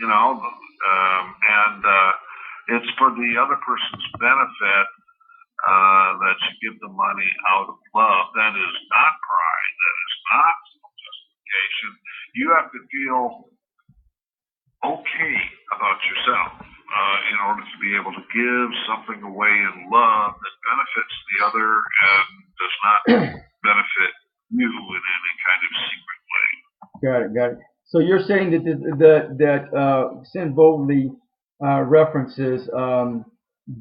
and it's for the other person's benefit that you give the money out of love. That is not pride. That is not self-justification. You have to feel okay about yourself in order to be able to give something away in love that benefits the other and does not benefit you in any kind of secret way. Got it. So you're saying that Sin Boldy references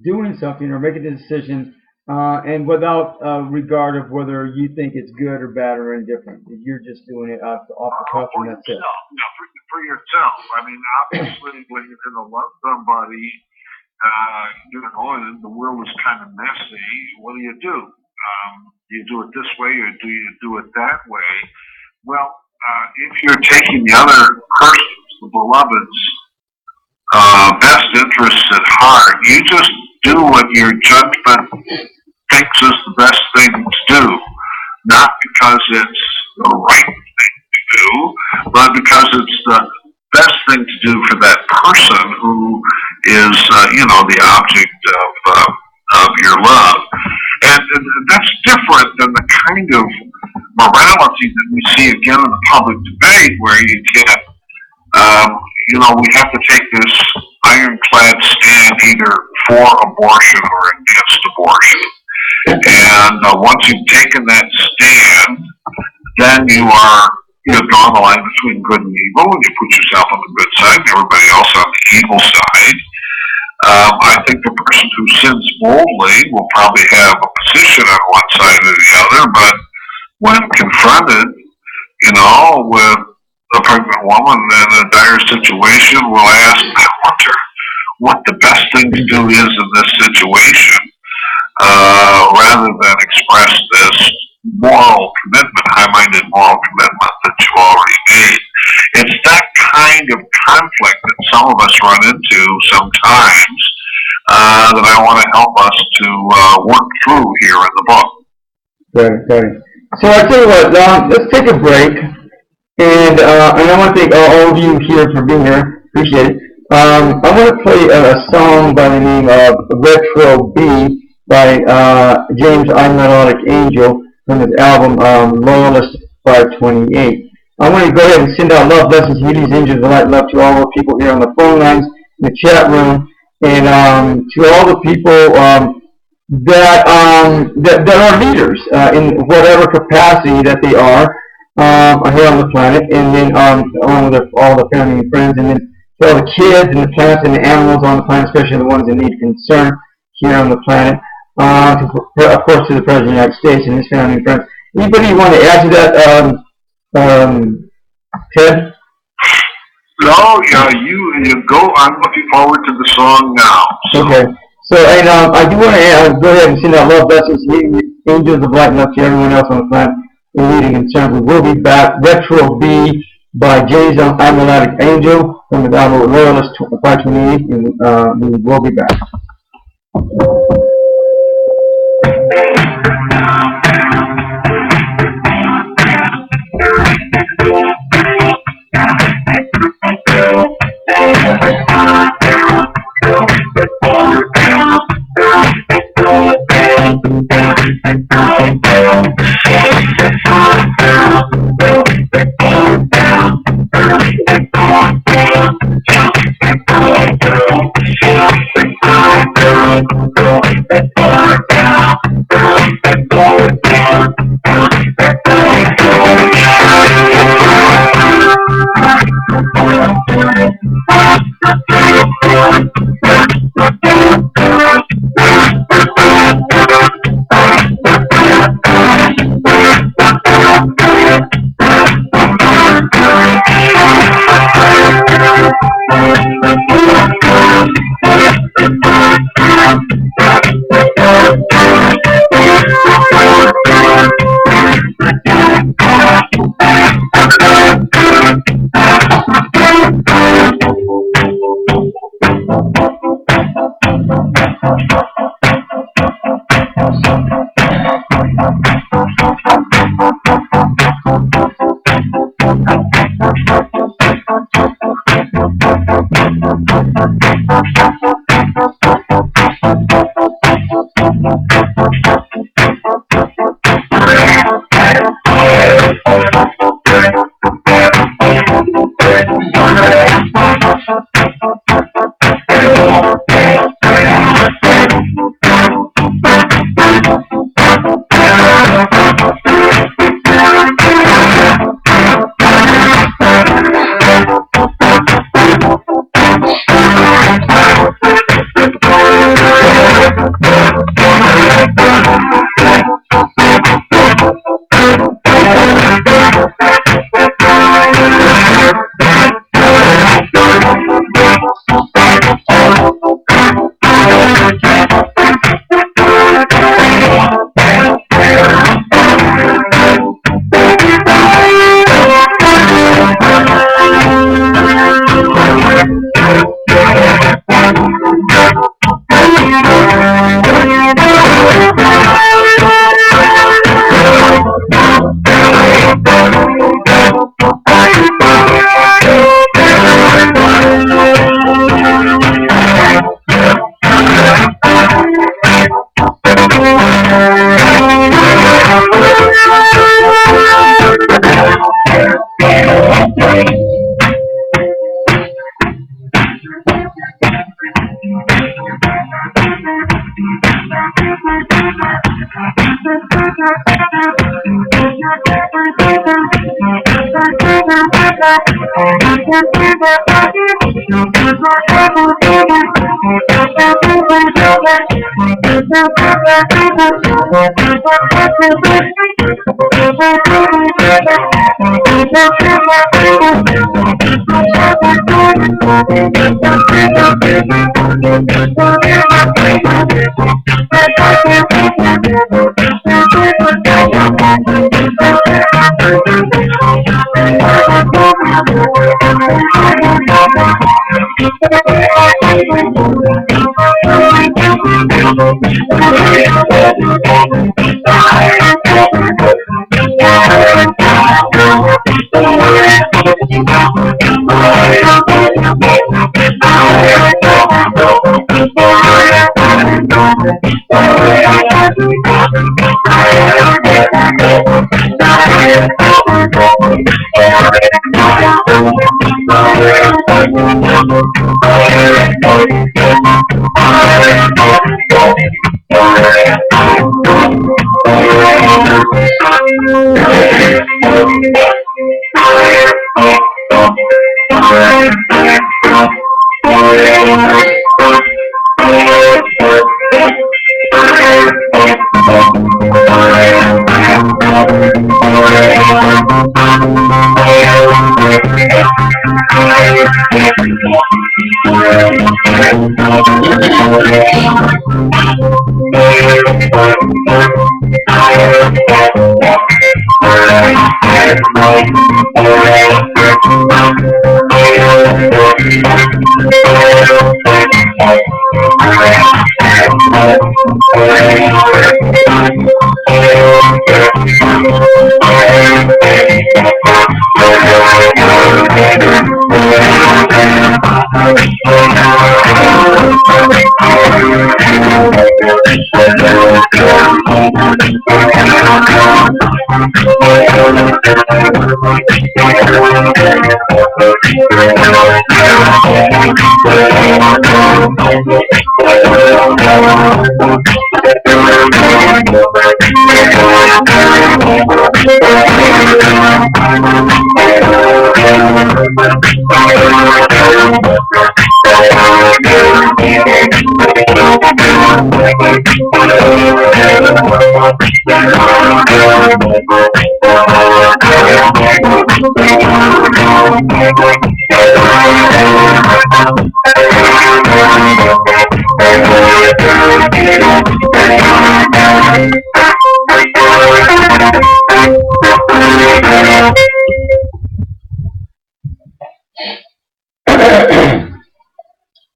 doing something or making a decision and without regard of whether you think it's good or bad or indifferent. You're just doing it off the cuff and that's it. For yourself. I mean, obviously, when you're going to love somebody, and the world is kind of messy, what do? You do it this way or do you do it that way? Well, if you're taking the other person's, the beloved's, best interests at heart, you just do what your judgment thinks is the best thing to do, not because it's the right thing to do, but because it's the best thing to do for that person who is, the object of your love. And that's different than the kind of morality that we see again in the public debate where you get, we have to take this ironclad stand either for abortion or against abortion. And once you've taken that stand, then you've drawn the line between good and evil, and you put yourself on the good side and everybody else on the evil side. I think the person who sins boldly will probably have a position on one side or the other, but when confronted, with a pregnant woman in a dire situation, will ask, I wonder what the best thing to do is in this situation, rather than express this moral commitment, high-minded moral commitment that you already made. It's that kind of conflict that some of us run into sometimes that I want to help us to work through here in the book. Good. So I tell you what, let's take a break, and I want to thank all of you here for being here. Appreciate it. I want to play a song by the name of Retro B by James I'm Not Angel from his album Loyalist 528. I want to go ahead and send out love, blessings, healings, angels, and light love to all the people here on the phone lines, in the chat room, and to all the people that are leaders in whatever capacity that they are here on the planet, and then all the family and friends, and then to all the kids and the plants and the animals on the planet, especially the ones that need concern here on the planet. Of course, to the President of the United States and his family and friends. Anybody want to add to that, Ted? No, you go. I'm looking forward to the song now. So. Okay. So, and I do want to go ahead and send out love, blessings, angels of light, and love to everyone else on the planet in needing concern. We will be back. Retro B by James I'm Not Angel from the album Loyalist 528, and we will be back.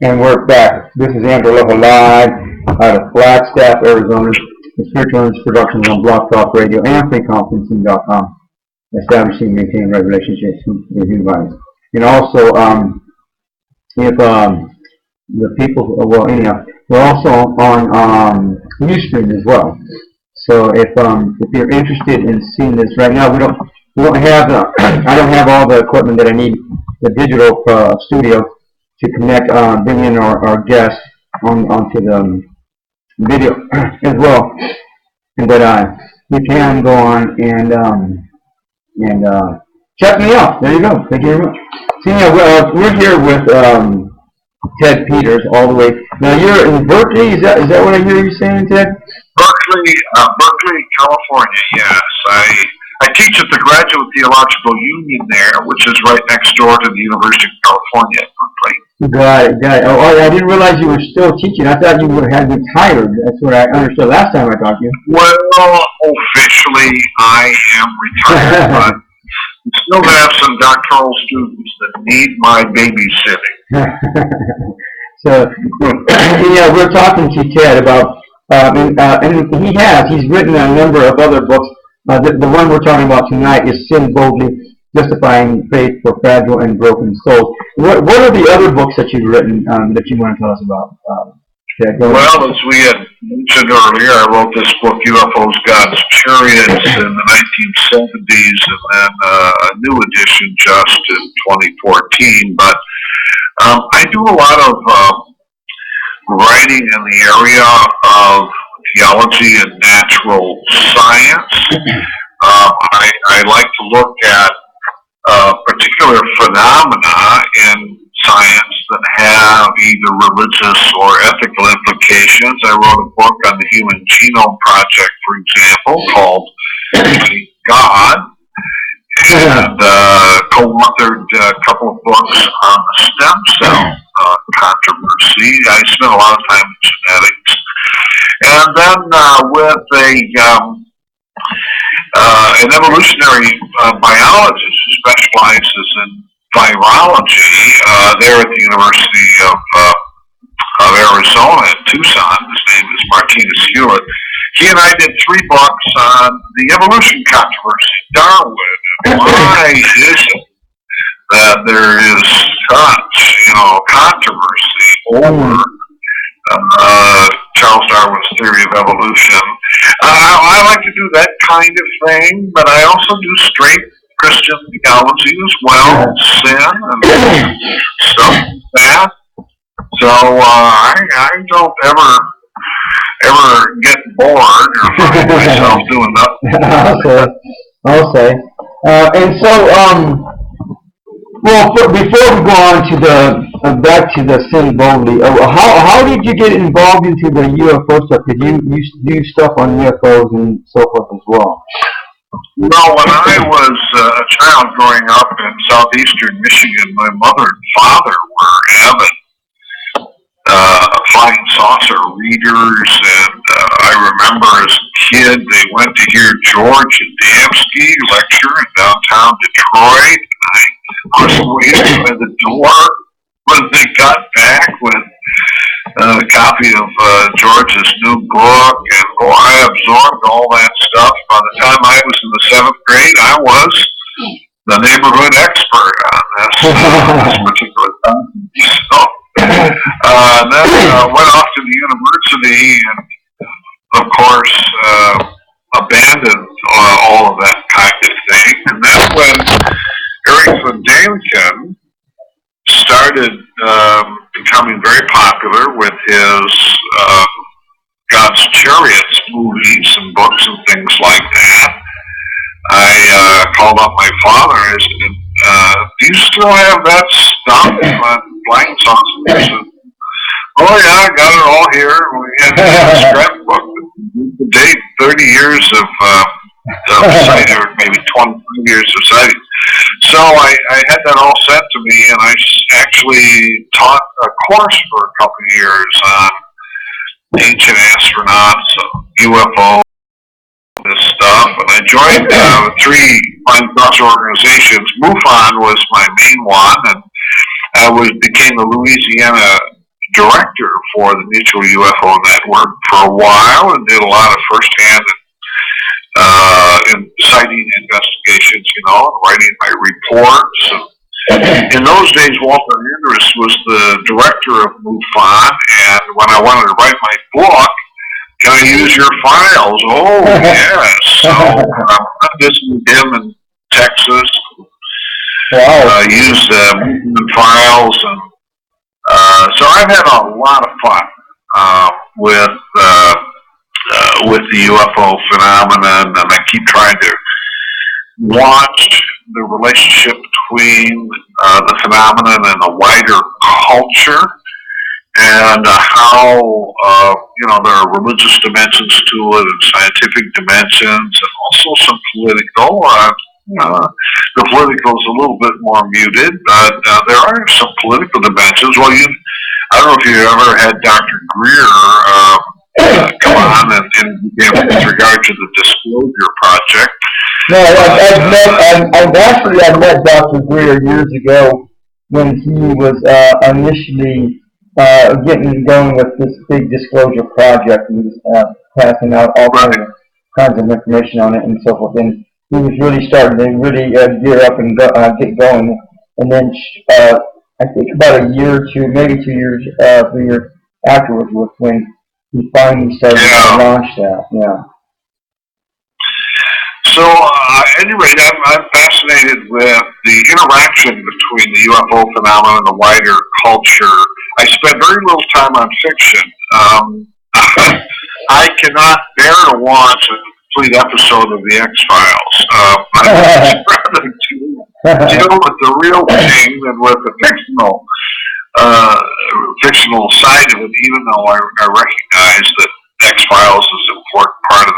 And we're back. This is Aloha live out of Flagstaff, Arizona. The Spiritual Productions on Blog Talk Radio and FreeConferencing.com. Establishing and maintaining right relationships with humans. And also, if the people, well, anyhow, we're also on Ustream as well. So if you're interested in seeing this right now, we don't have I don't have all the equipment that I need, the digital studio, to connect, bring in our guests onto the video as well, and that you can go on and check me out. There you go. Thank you very much. So yeah, we're here with Ted Peters all the way. Now you're in Berkeley. Is that what I hear you saying, Ted? Berkeley, California. Yes, I teach at the Graduate Theological Union there, which is right next door to the University of California at Berkeley. Got it. Oh, I didn't realize you were still teaching. I thought you had retired. That's what I understood last time I talked to you. Well, officially I am retired, but we still have some doctoral students that need my babysitting. So, yeah, we're talking to Ted about, and he's written a number of other books. The one we're talking about tonight is Sin Boldly, Justifying Faith for Fragile and Broken Souls. What are the other books that you've written that you want to tell us about? Ted, well, as we had mentioned earlier, I wrote this book, UFOs, God's Chariots, in the 1970s, and then a new edition just in 2014. But I do a lot of writing in the area of theology and natural science. I like to look at particular phenomena in science that have either religious or ethical implications. I wrote a book on the Human Genome Project, for example, called God, and co-authored a couple of books on the stem cell controversy. I spent a lot of time in genetics. And then with an evolutionary biologist who specializes in virology there at the University of Arizona in Tucson. His name is Martinez Hewitt. He and I did 3 books on the evolution controversy, Darwin, and why is it that there is such, controversy over Charles Darwin's theory of evolution. I like to do that kind of thing, but I also do straight Christian theology as well, sin and stuff like that. So I don't ever get bored or find myself doing nothing. Okay. And so, well, before we go on to back to the sin Boldy, how did you get involved into the UFO stuff? Did you do stuff on UFOs and so forth as well? Well, when I was a child growing up in southeastern Michigan, my mother and father were avid flying saucer readers, and I remember as a kid they went to hear George Adamski lecture in downtown Detroit. I was waiting by the door when they got back with a copy of George's new book, and I absorbed all that stuff. By the time I was in the 7th grade, I was the neighborhood expert on this particular topic. So, then went off to the university and, of course, abandoned all of that kind of thing. And then when Eric Von Daniken started becoming very popular with his God's Chariots movies and books and things like that, I called up my father and I said, do you still have that stuff on flying saucers? And, oh yeah, I got it all here. We had a scrapbook to date 30 years of sighting, or maybe 20 years of sighting. So I had that all sent to me, and I actually taught a course for a couple of years on ancient astronauts, UFO, this stuff, and I joined 3 flying saucer organizations. MUFON was my main one, and I became the Louisiana director for the Mutual UFO Network for a while, and did a lot of firsthand in sighting investigations, and writing my reports. And in those days, Walter Andrus was the director of MUFON, and when I wanted to write my book, can I use your files? Oh, yes. So I visited him in Texas. Wow. Used the files, and so I've had a lot of fun with the UFO phenomenon, and I keep trying to watch the relationship between the phenomenon and the wider culture, and how there are religious dimensions to it and scientific dimensions, and also some political. The political is a little bit more muted, but there are some political dimensions. Well, I don't know if you ever had Dr. Greer come on and with regard to the Disclosure Project. No, I've met Dr. Greer years ago when he was initially getting going with this big Disclosure Project. He was passing out all kinds of information on it and so forth. And he was really starting to really gear up and get going. And then I think about a year or two, maybe 2 years, 3 years afterwards was when he finally started to launch that. Yeah. So, at any rate, I'm fascinated with the interaction between the UFO phenomenon and the wider culture. I spend very little time on fiction. I cannot bear to watch a complete episode of The X-Files. I'd rather do deal with the real thing than with the fictional side of it, even though I recognize that X-Files is an important part of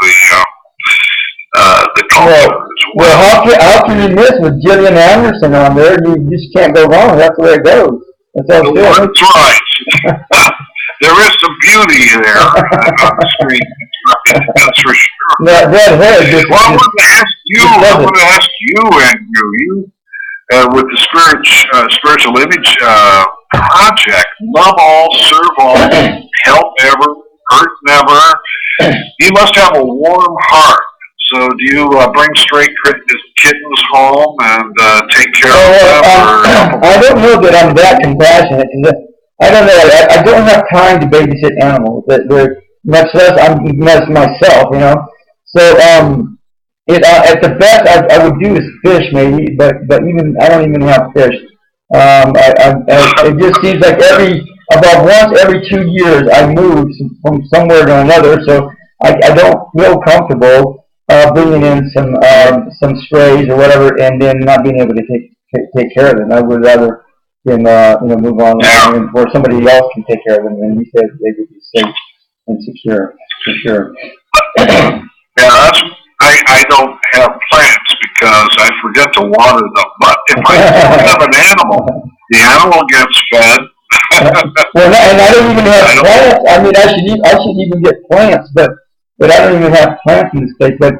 the culture as well. How can you miss with Gillian Anderson on there? You just can't go wrong. That's the way it goes. That's all it's doing. That's right. There is some beauty there on the screen. That's for sure. That hair just. Well, I want to ask you, Andrew. You with the spiritual image project, love all, serve all, help ever, hurt never. You must have a warm heart. So do you bring stray kittens home and take care of them? I don't know that I'm that compassionate. I don't know. I don't have time to babysit animals. Much less myself, you know. So at the best I would do is fish maybe, but even I don't even have fish. It just seems like about once every 2 years I move from somewhere to another, so I don't feel comfortable bringing in some strays or whatever, and then not being able to take care of them. I would rather move on where somebody else can take care of them, and he said they would be safe and secure for sure. Yeah, I don't have plants because I forget to water them. But if I have an animal, the animal gets fed. Well, and I don't even have plants. I mean, I should even get plants, but I don't even have plants in this place. But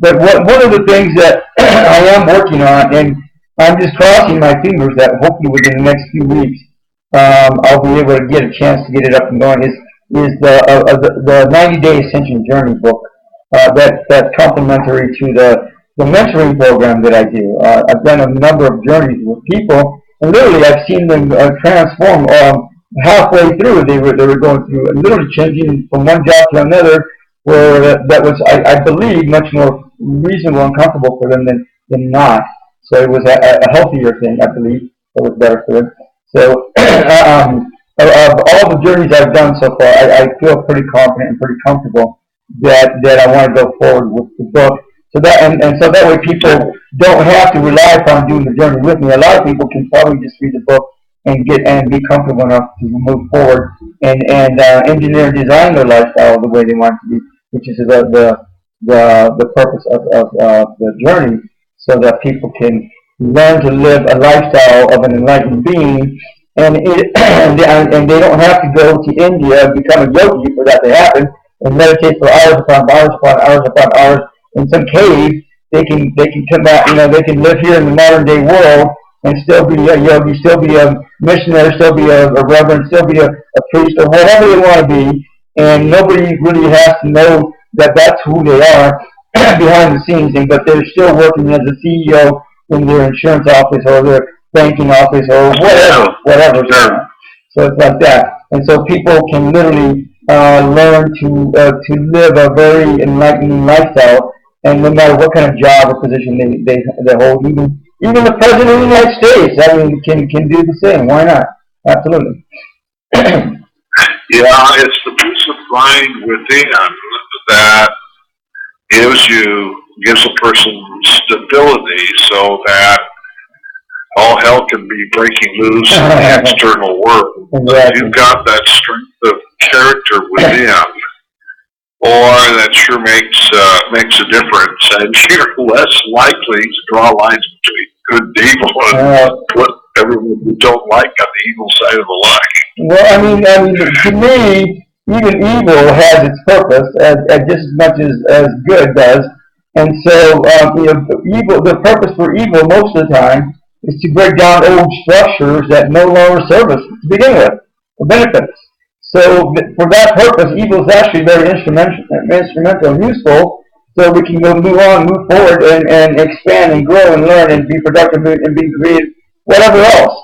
one of the things that I am working on, and I'm just crossing my fingers that hopefully within the next few weeks I'll be able to get a chance to get it up and going, is the 90-day Ascension Journey book. That's complementary to the mentoring program that I do. I've done a number of journeys with people, and literally I've seen them transform halfway through. They were going through, literally changing from one job to another, where that was, I believe, much more reasonable and comfortable for them than not. So it was a healthier thing, I believe. It was better for them. So of all the journeys I've done so far, I feel pretty confident and pretty comfortable that I want to go forward with the book. So that so that way people don't have to rely upon doing the journey with me. A lot of people can probably just read the book and be comfortable enough to move forward and engineer and design their lifestyle the way they want it to be, which is the purpose of the journey, so that people can learn to live a lifestyle of an enlightened being, and they don't have to go to India and become a yogi for that to happen and meditate for hours upon hours upon hours upon hours in some cave. They can come back, they can live here in the modern day world and still be a yogi, still be a missionary, still be a reverend, still be a priest, or whatever they want to be, and nobody really has to know that that's who they are behind the scenes, but they're still working as a CEO in their insurance office or their banking office or whatever. So it's like that. And so people can literally learn to live a very enlightened lifestyle, and no matter what kind of job or position they hold, even the President of the United States, I mean, can do the same. Why not? Absolutely. Yeah, it's the peace of mind within that gives a person stability, so that all hell can be breaking loose in the external world. Exactly. You've got that strength of character within, or that sure makes a difference, and you're less likely to draw lines between good and evil and put everyone you don't like on the evil side of the line. Well, I mean, to me, even evil has its purpose, as just as much as good does. And so, the purpose for evil most of the time is to break down old structures that no longer serve us to begin with, or benefit us. So, for that purpose, evil is actually very instrumental and useful, so we can move forward, and expand and grow and learn and be productive and be creative, whatever else.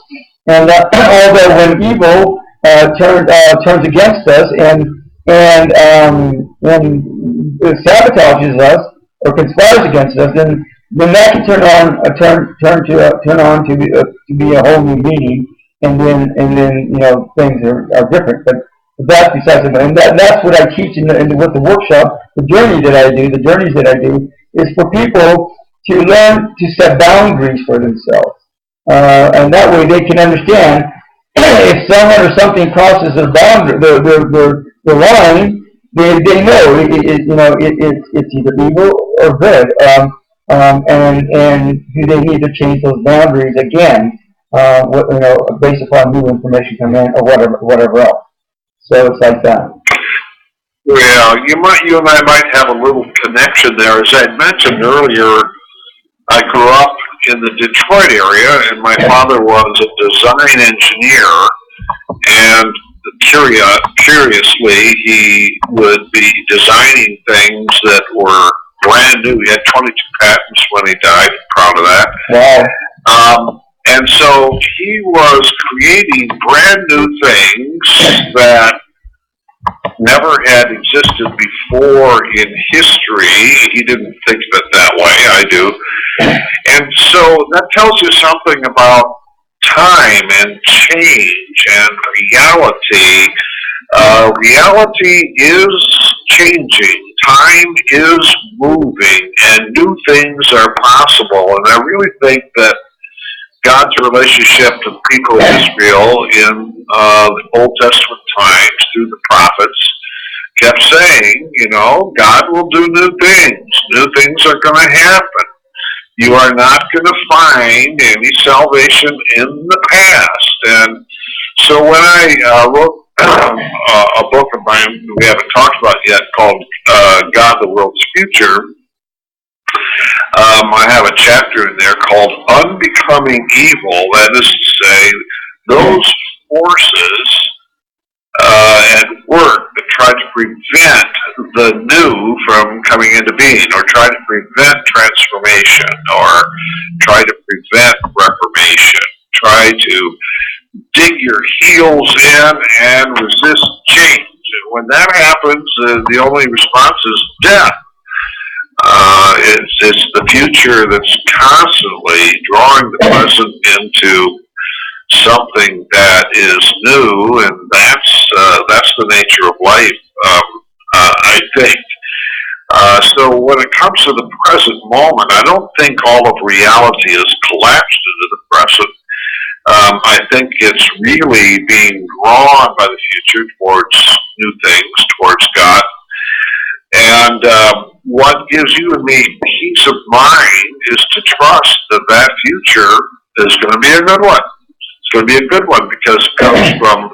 And although when evil turns against us and sabotages us or conspires against us, then that can turn on to be a whole new meaning, and then things are different. But that's besides the point. And that's what I teach with the workshop. The journeys that I do is for people to learn to set boundaries for themselves. and that way they can understand if someone or something crosses their boundary, their line, they know it's either evil or good, and do they need to change those boundaries again, based upon new information coming in or whatever else. So it's like that. Well, you and I might have a little connection there. As I mentioned earlier, I grew up in the Detroit area, and my father was a design engineer, and curiously, he would be designing things that were brand new. He had 22 patents when he died. Proud of that. Wow. And so he was creating brand new things that never had existed before in history. He didn't think of it that way. I do. And so that tells you something about time and change and reality. Reality is changing. Time is moving, and new things are possible. And I really think that God's relationship to the people of Israel in the Old Testament times through the prophets kept saying, God will do new things. New things are going to happen. You are not going to find any salvation in the past. And so when I wrote a book of mine we haven't talked about yet called God, the World's Future, I have a chapter in there called Unbecoming Evil. That is to say, those forces at work that try to prevent the new from coming into being, or try to prevent transformation, or try to prevent reformation, try to dig your heels in and resist change. And when that happens, the only response is death. It's the future that's constantly drawing the present into something that is new, and that's the nature of life, I think. So when it comes to the present moment, I don't think all of reality is collapsed into the present. I think it's really being drawn by the future towards new things, towards God. And what gives you and me peace of mind is to trust that that future is going to be a good one. It's going to be a good one because it comes from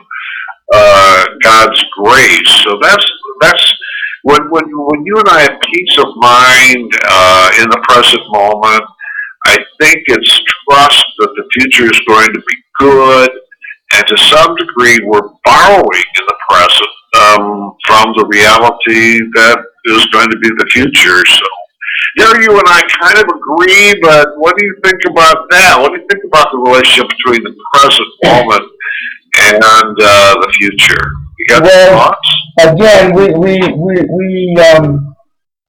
God's grace. So that's when you and I have peace of mind in the present moment. I think it's trust that the future is going to be good, and to some degree we're borrowing in the present from the reality that is going to be the future. So there you and I kind of agree, but what do you think about that? What do you think about the relationship between the present moment and the future? You got any thoughts? Again, we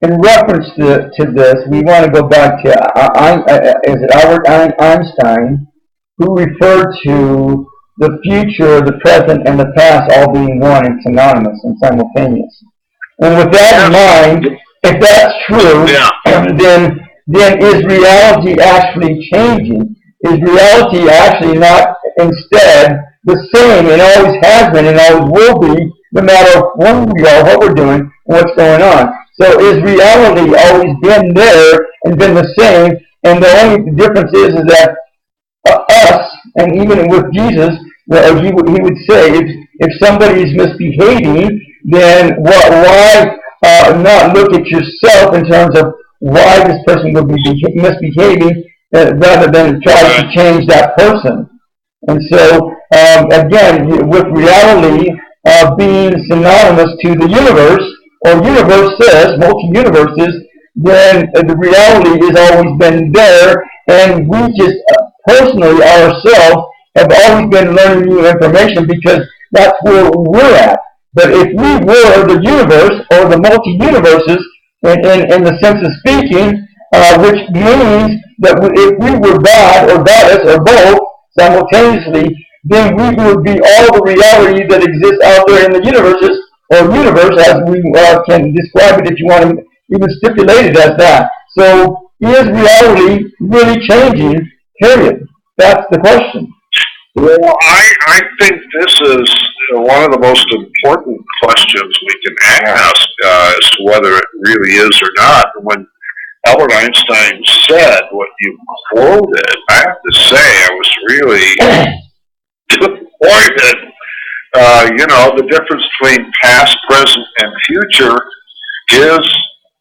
in reference to this, we want to go back to is it Albert Einstein, who referred to the future, the present, and the past all being one and synonymous and simultaneous. And with that in mind, if that's true, then is reality actually changing? Is reality actually not instead the same and always has been and always will be, no matter who we are, what we're doing, and what's going on? So is reality always been there and been the same? And the only difference is that us, and even with Jesus, he would say, if somebody is misbehaving, then why not look at yourself in terms of why this person would be misbehaving, rather than try to change that person? And so, again, with reality being synonymous to the universe, or universes, multi-universes, then the reality has always been there, and we just personally ourselves have always been learning new information because that's where we're at. But if we were the universe or the multi-universes, in the sense of speaking, which means that if we were God or goddess or both simultaneously, then we would be all the reality that exists out there in the universes, or universe, as we can describe it if you want to even stipulate it as that. So is reality really changing, period? That's the question. Well, I think this is one of the most important questions we can ask as to whether it really is or not. When Albert Einstein said what you quoted, I have to say I was really disappointed. The difference between past, present, and future is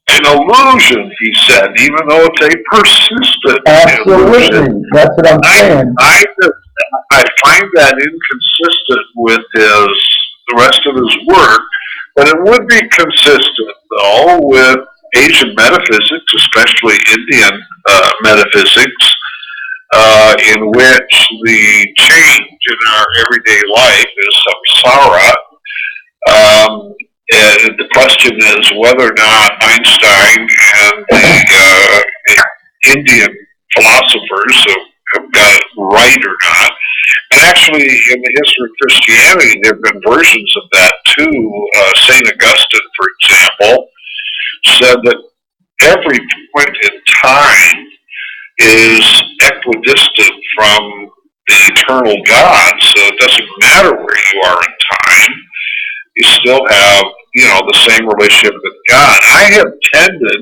an illusion, he said, even though it's a persistent Absolutely. illusion. That's what I'm saying. I find that inconsistent with the rest of his work, but it would be consistent, though, with Asian metaphysics, especially Indian metaphysics, in which the change in our everyday life is samsara. And the question is whether or not Einstein and the Indian philosophers have got it right or not. And actually, in the history of Christianity, there have been versions of that too. St. Augustine, for example, said that every point in time is equidistant from the eternal God, so it doesn't matter where you are in time. You still have, the same relationship with God. I have tended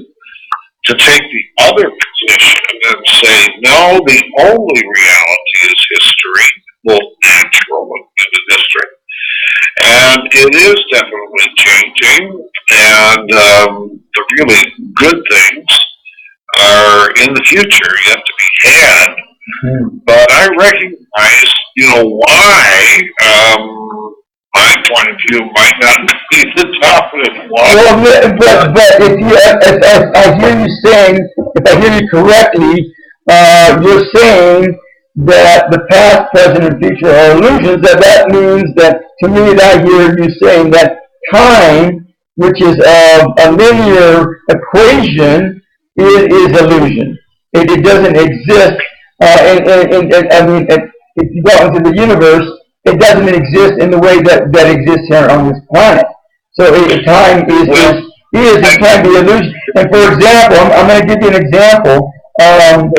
to take the other position and say, no, the only reality is history, both natural and history. And it is definitely changing, and the really good things are in the future, yet to be had. But I recognize, why my point of view might not be the dominant one. Well, but if I hear you saying, if I hear you correctly, you're saying that the past, present, and future are illusions. That means that, to me, I hear you saying that time, which is a linear equation, is illusion. It doesn't exist. I mean, if you go into the universe, it doesn't exist in the way that exists here on this planet. So time it can be illusion. And for example, I'm going to give you an example. I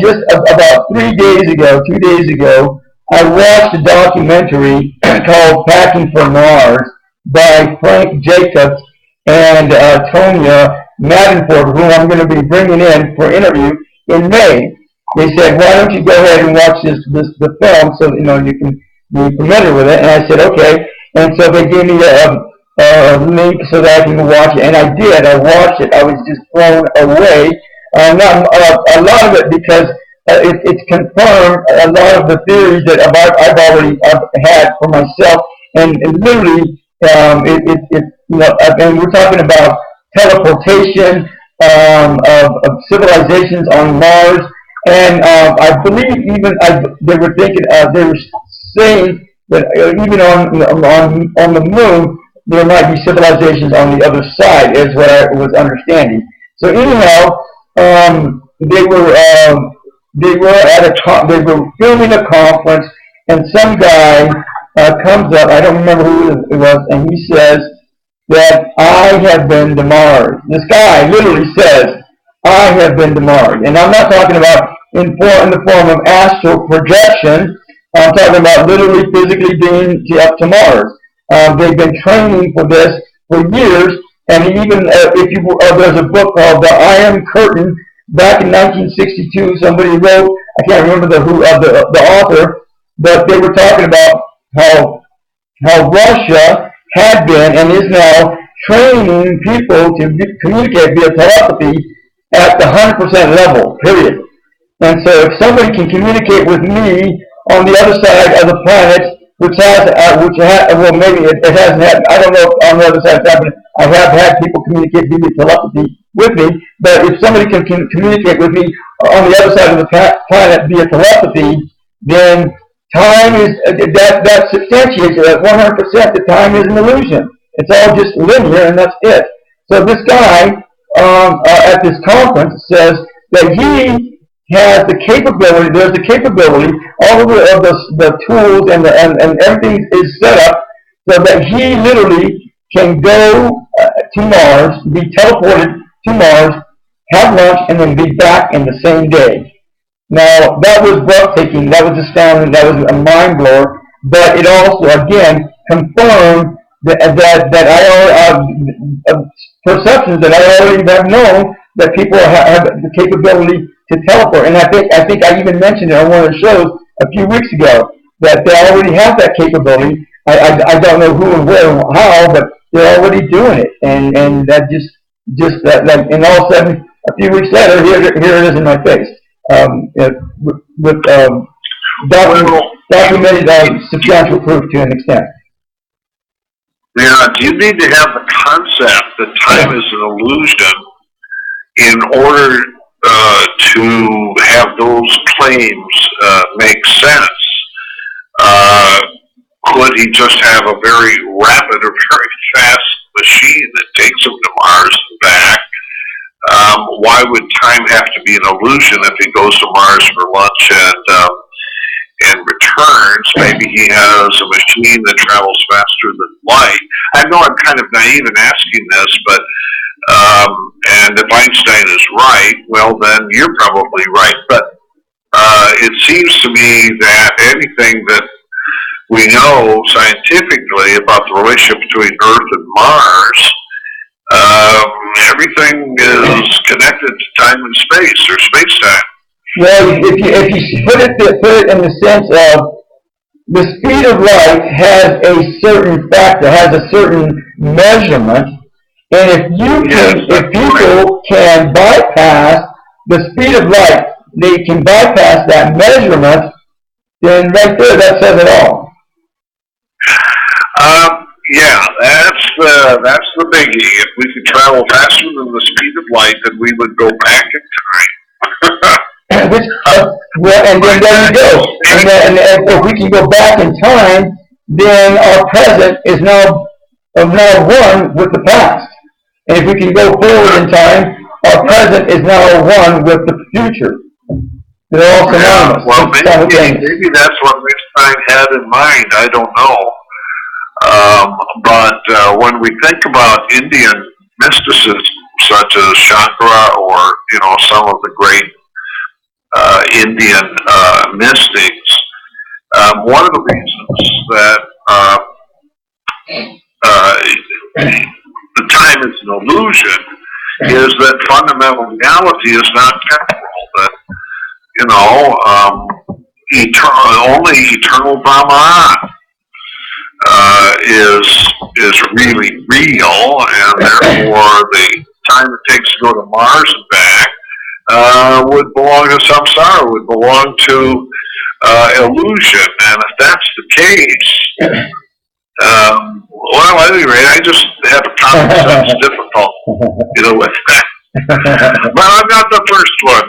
just about 2 days ago, I watched a documentary called "Packing for Mars" by Frank Jacobs and Tonya Madenford, who I'm going to be bringing in for interview in May. They said, "Why don't you go ahead and watch the film so you can be familiar with it?" And I said, "Okay." And so they gave me a link so that I can watch it, and I did. I watched it. I was just blown away. Not a lot of it because it's confirmed a lot of the theories that I've already had for myself, and literally and we're talking about teleportation of civilizations on Mars. And I believe even they were saying that even on the moon there might be civilizations on the other side, is what I was understanding. So anyhow, they were filming a conference, and some guy comes up. I don't remember who it was, and he says that I have been to Mars. This guy literally says, I have been to Mars. And I'm not talking about in the form of astral projection. I'm talking about literally physically being up to Mars. They've been training for this for years. And even there's a book called The Iron Curtain. Back in 1962, somebody wrote, I can't remember the author, but they were talking about how Russia had been and is now training people to communicate via telepathy at the 100% level, period. And so if somebody can communicate with me on the other side of the planet, well, maybe it hasn't happened. I don't know if on the other side it's happened. I have had people communicate via telepathy with me, but if somebody can communicate with me on the other side of the planet via telepathy, then time is, that substantiates it at 100% that time is an illusion. It's all just linear, and that's it. So this guy at this conference says that he has the capability, there's the capability, all of the tools and everything is set up so that he literally can go to Mars, be teleported to Mars, have lunch, and then be back in the same day. Now, that was breathtaking, that was astounding, that was a mind blower, but it also, again, confirmed that perceptions that I already have known that people have the capability to teleport. And I think I even mentioned it on one of the shows a few weeks ago that they already have that capability. I don't know who and where and how, but they're already doing it. And that and all of a sudden, a few weeks later, here it is in my face. With documented substantial proof to an extent. Yeah, you need to have the concept that time is an illusion in order to have those claims make sense. Could he just have a very rapid or very fast machine that takes him to Mars and back? Why would time have to be an illusion if he goes to Mars for lunch and returns? Maybe he has a machine that travels faster than light. I know I'm kind of naive in asking this, but and if Einstein is right, well then you're probably right. But it seems to me that anything that we know scientifically about the relationship between Earth and Mars, everything is connected to time and space, or space-time. Well, if you put it in the sense of the speed of light has a certain factor, has a certain measurement, and if people can bypass the speed of light, they can bypass that measurement, then right there, that says it all. Yeah, that's the biggie. If we could travel faster than the speed of light, then we would go back in time. Well, and then there you go. And if we can go back in time, then our present is now one with the past. And if we can go forward in time, our present is now one with the future. They're all synonymous. Well, maybe that's what Einstein had in mind. I don't know. But when we think about Indian mysticism, such as Shankara or some of the great Indian mystics, one of the reasons that the time is an illusion is that fundamental reality is not temporal. That only eternal Brahman is really real, and therefore the time it takes to go to Mars and back would belong to samsara, would belong to illusion. And if that's the case, well, at any rate, I just have a common sense difficulty with that. But I'm not the first one.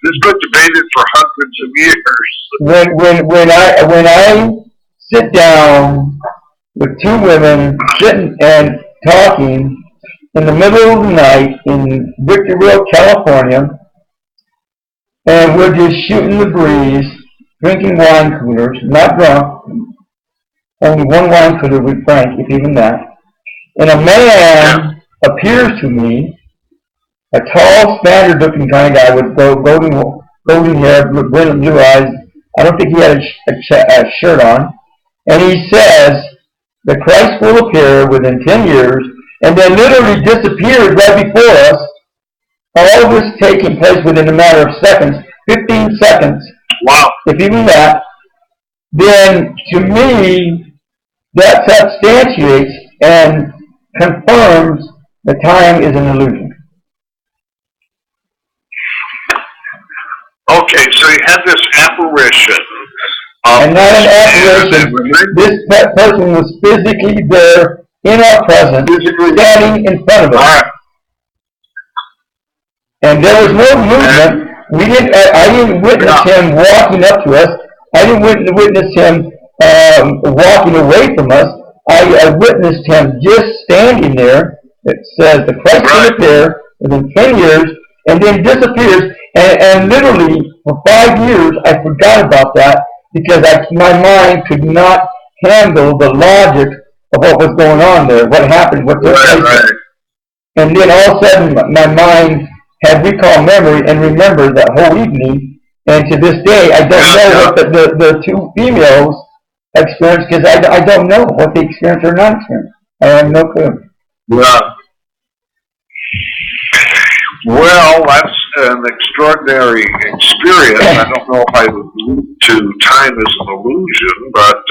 This has been debated for hundreds of years. When I sit down with two women sitting and talking in the middle of the night in Victorville, California, and we're just shooting the breeze, drinking wine coolers, not drunk, only one wine cooler with Frank, if even that, and a man appears to me, a tall, standard-looking kind of guy with golden hair, blue eyes. I don't think he had a shirt on. And he says that Christ will appear within 10 years, and then literally disappeared right before us. All of this taking place within a matter of seconds, 15 seconds. Wow. If even that, then to me, that substantiates and confirms that time is an illusion. Okay, so you had this apparition. And not an apparition. This person was physically there in our presence, standing in front of us. Right. And there was no movement. I didn't witness him walking up to us. I didn't witness him walking away from us. I witnessed him just standing there. It says the Christ will appear within 10 years and then disappears. And literally, for 5 years, I forgot about that because my mind could not handle the logic of what was going on there, what happened, what took place. And then all of a sudden, my mind had recall memory and remembered that whole evening. And to this day, I don't know what the two females experienced, because I don't know what they experienced or not experienced. I have no clue. Yeah. Well, that's an extraordinary experience. I don't know if I would allude to time as an illusion, but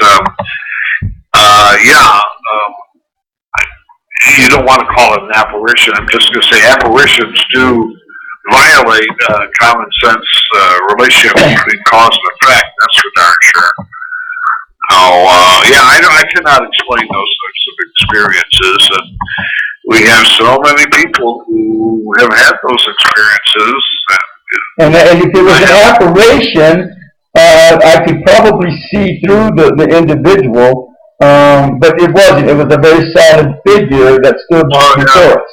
yeah, you don't want to call it an apparition. I'm just going to say apparitions do violate common sense relationship between cause and effect. That's for darn sure. So yeah, I cannot explain those sorts of experiences, and we have so many people who have had those experiences. And if it was an apparition, I could probably see through the individual, but it wasn't. It was a very solid figure that stood before us.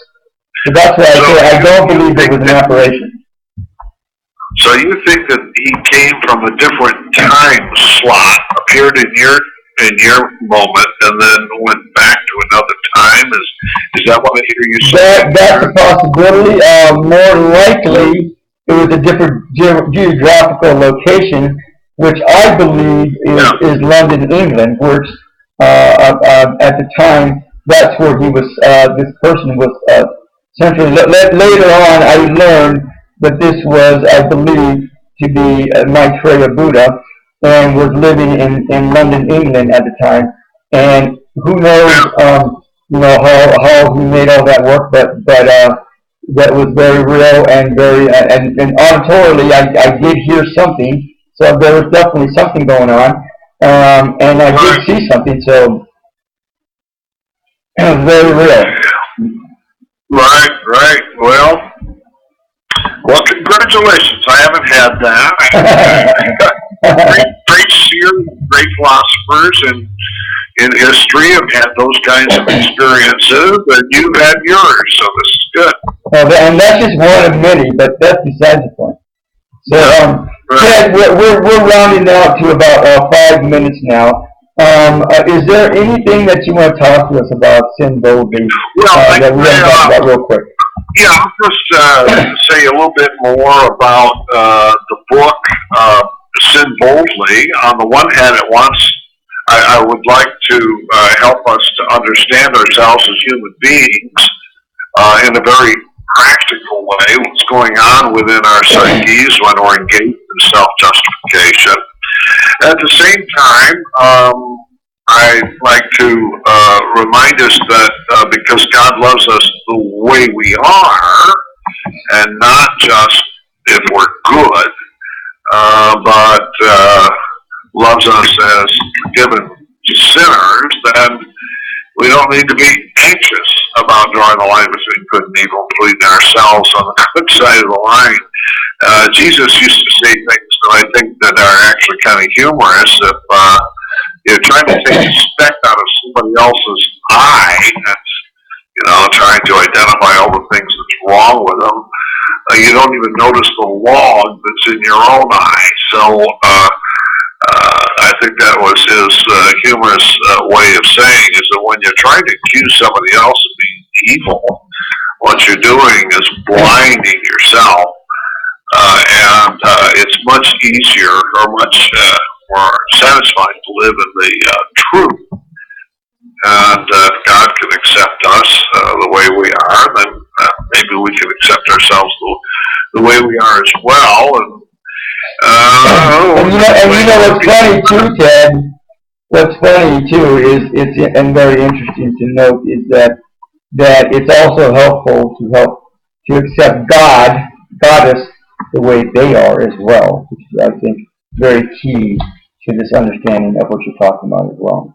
So that's why I say I don't believe it was an apparition. So you think that he came from a different time slot, appeared in your moment, and then went back to another time? Is that what I hear you say? That's a possibility. More likely, it was a different geographical location, which I believe is London, England, which at the time, that's where he was. This person was centrally. Later on, I learned that this was, I believe, to be Maitreya Buddha, and was living in London, England at the time. And who knows, how he made all that work, but that was very real and very, and auditorily, I did hear something, so there was definitely something going on, and I did see something, so it was very real. Right. Well, congratulations. I haven't had that. Great seers, great philosophers in history have had those kinds of experiences, and you've had yours, so this is good. And that's just one of many, but that's besides the point. So, Ted, we're rounding out to about 5 minutes now. Is there anything that you want to talk to us about Sin Boldy that we want to talk about real quick? Yeah, I'll just say a little bit more about the book, Sin Boldly. On the one hand, I would like to help us to understand ourselves as human beings in a very practical way, what's going on within our psyches when we're engaged in self-justification. At the same time, I'd like to remind us that because God loves us the way we are, and not just if we're good, but loves us as forgiven sinners, then we don't need to be anxious about drawing the line between good and evil, between ourselves on the good side of the line. Jesus used to say things that I think that are actually kind of humorous. If you're trying to take a speck out of somebody else's eye, that's, trying to identify all the things that's wrong with them, you don't even notice the log that's in your own eye. So I think that was his humorous way of saying is that when you're trying to accuse somebody else of being evil, what you're doing is blinding yourself. And it's much easier or much more satisfying to live in the truth. And if God can accept us the way we are, then maybe we can accept ourselves the way we are as well. And what's funny too, Ted? What's funny too is and very interesting to note is that it's also helpful to accept Goddess the way they are as well, which is, I think, very key to this understanding of what you're talking about as well.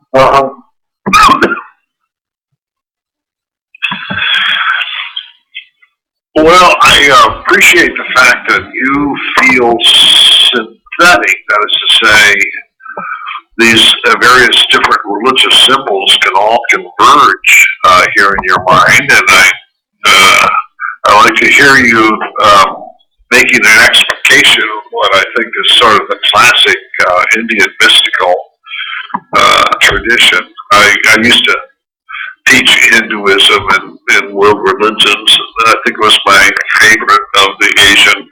Well, I appreciate the fact that you feel synthetic, that is to say, these various different religious symbols can all converge here in your mind, and I like to hear you making an explication of what I think is sort of the classic Indian mystical tradition. I used to teach Hinduism and world religions, I think was my favorite of the Asian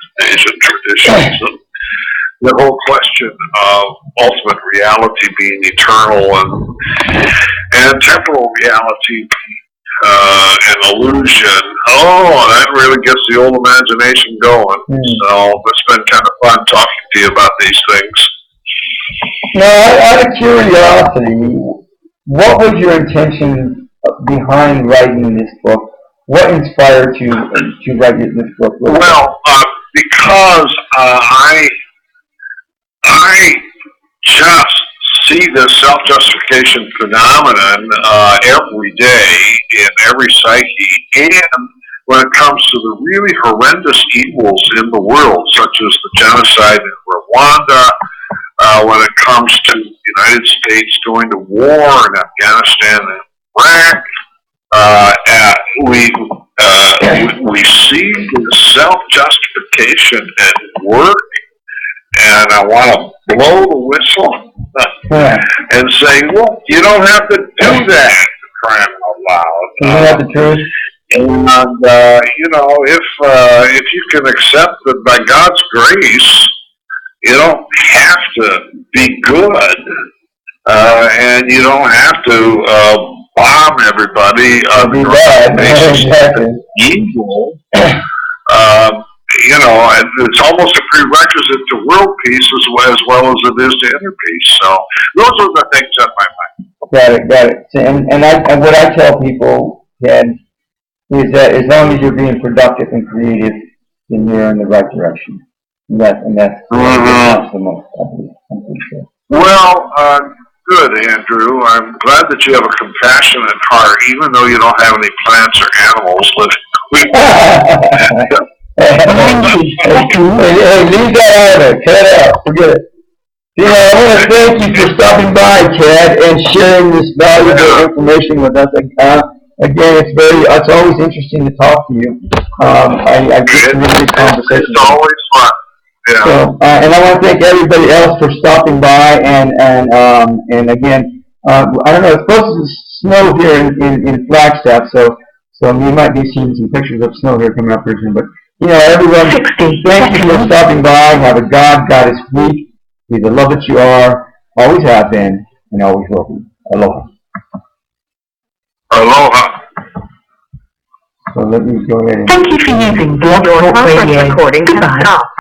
traditions. And the whole question of ultimate reality being eternal and temporal reality an illusion. Oh, that really gets the old imagination going. So it's been kind of fun talking to you about these things. Now, out of curiosity, what was your intention behind writing this book? What inspired you to write this book? Well, because I just see this self-justification phenomenon every day in every psyche, and when it comes to the really horrendous evils in the world, such as the genocide in Rwanda, when it comes to the United States going to war in Afghanistan and Iraq, we see the self-justification at work, and I want to blow the whistle and say, well, you don't have to do that, crying out loud. You have the truth. And, you know, if you can accept that by God's grace, you don't have to be good, and you don't have to bomb everybody on the basis of evil. You know, and it's almost a prerequisite to world peace as well as it is to inner peace. So those are the things on my mind. Got it. So, and what I tell people, Ted, is that as long as you're being productive and creative, then you're in the right direction. And that's the most, I believe. Well, good, Andrew. I'm glad that you have a compassionate heart, even though you don't have any plants or animals living with you. Hey, leave that out of there. Cut it out. Forget it. You know, I want to thank you for stopping by, Ted, and sharing this valuable information with us. Again, it's always interesting to talk to you. I get some really good conversations. It's always fun. Yeah. So, and I want to thank everybody else for stopping by, and again, I don't know, it's supposed to snow here in Flagstaff, so you might be seeing some pictures of snow here coming up pretty soon, but, you know, everyone, thank you for stopping by. Have a goddess week. Be the love that you are, always have been, and always will be. Aloha. Aloha. So let me go ahead and... Thank you for using Blog Talk Radio. Recording. Goodbye.